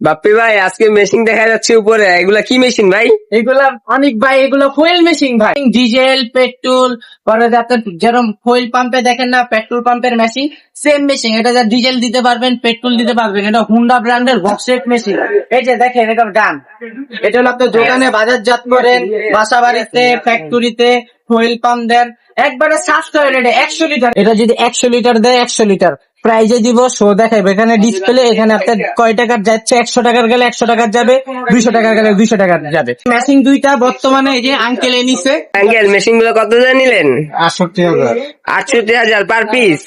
বাপ্পি ভাই, আজকে মেশিন দেখা যাচ্ছে উপরে, এগুলা কি মেশিন ভাই? এগুলা অনেক ভাই, এগুলো ফুয়েল মেশিন ভাই, ডিজেল পেট্রোল। পরে আপনার যেরকম ফুয়েল পাম্পে দেখেন না, পেট্রোল পাম্পের মেশিন, সেম মেশিন। এটা যা ডিজেল দিতে পারবেন, পেট্রোল দিতে পারবেন। এটা হুন্ডা ব্র্যান্ডের বক্সেট মেশিন। এই যে দেখেন, এটা গান। এটা হলো আপনার দোকানে বাজারজাত করেন, বাসা বাড়িতে, ফ্যাক্টরিতে ফুয়েল পাম্প দেন। একবারে সাশ্রয় রেটে 100 লিটার। এটা যদি 100 লিটার দেয়, 100 লিটার প্রাইজে দিব, শো দেখাবে এখানে ডিসপ্লে। এখানে আপনার কয় টাকার যাচ্ছে, 100 টাকার গেলে 100 টাকার যাবে, 200 টাকার গেলে 200 টাকার যাবে। মেশিন দুইটা বর্তমানে এই যে আঙ্কেল এনেছে। আঙ্কেল, মেশিন গুলো কত দিয়ে নিলেন? 68,000 68,000 পার পিস।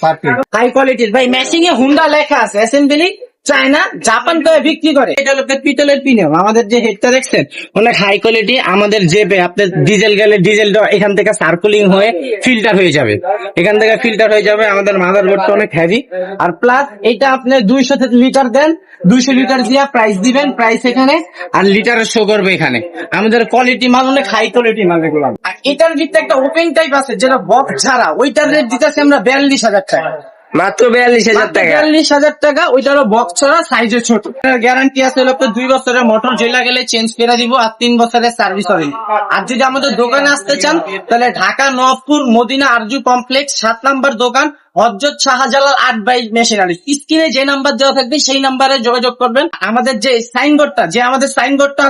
হাই কোয়ালিটির ভাই। মেশিং এ হুন্ডা লেখা আছে, অ্যাসেম্বলি চায়না, জাপান তো বিক্রি করে। এটা হলো পিতলের পিনিয়ম। আমাদের যে হেডটা দেখছেন অনেক হাই কোয়ালিটি। আমাদের যে আপনার ডিজেল গেলে ডিজেলটা এখান থেকে সার্কুলিং হয়ে ফিল্টার হয়ে যাবে, এখান থেকে ফিল্টার হয়ে যাবে। আমাদের মাদারবোর্ডটা অনেক হেভি। আর প্লাস এটা আপনি 200 লিটার দেন, 200 লিটার দিয়া প্রাইস দিবেন, প্রাইস এখানে আর লিটারের শো করবে এখানে। আমাদের কোয়ালিটি মাল অনেক হাই কোয়ালিটি মাল এগুলো। আর এটার ভিতরে একটা ওপেন টাইপ আছে যেটা বক্স ছাড়া, ওইটার রেট দিতেছি আমরা 42,000 টাকা। মাত্র 42,000 টাকা। 42,000 টাকা। ওইটারও বক্স ছাড়া, সাইজে ছোট। গ্যারান্টি আছে হলো 2 বছরের, মোটর জ্বলা গেলে চেঞ্জ করে দিব, আর 3 বছরের সার্ভিস হবে। আর যদি আমাদের দোকানে আসতে চান তাহলে ঢাকা নবপুর মদিনা আরজু কমপ্লেক্স 7 নাম্বার দোকান, হযরত শাহজালাল 8 বাই মেশিনারি। স্ক্রিনে যে নাম্বার দেওয়া থাকবে সেই নাম্বারে যোগাযোগ করবেন। আমাদের যে সাইনবোর্ডটা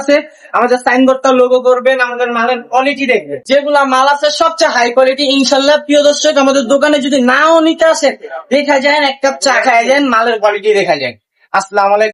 আছে, আমাদের সাইনবোর্ডটা লোগো করবেন, আমাদের মালের কোয়ালিটি দেখবেন। যেগুলা মাল আছে সবচেয়ে হাই কোয়ালিটি ইনশাল্লাহ। প্রিয় দর্শক, আমাদের দোকানে যদি নাও নিতে আসেন, দেখা যায় এক কাপ চা খায় যান, মালের কোয়ালিটি দেখা যায়। আসসালামু আলাইকুম।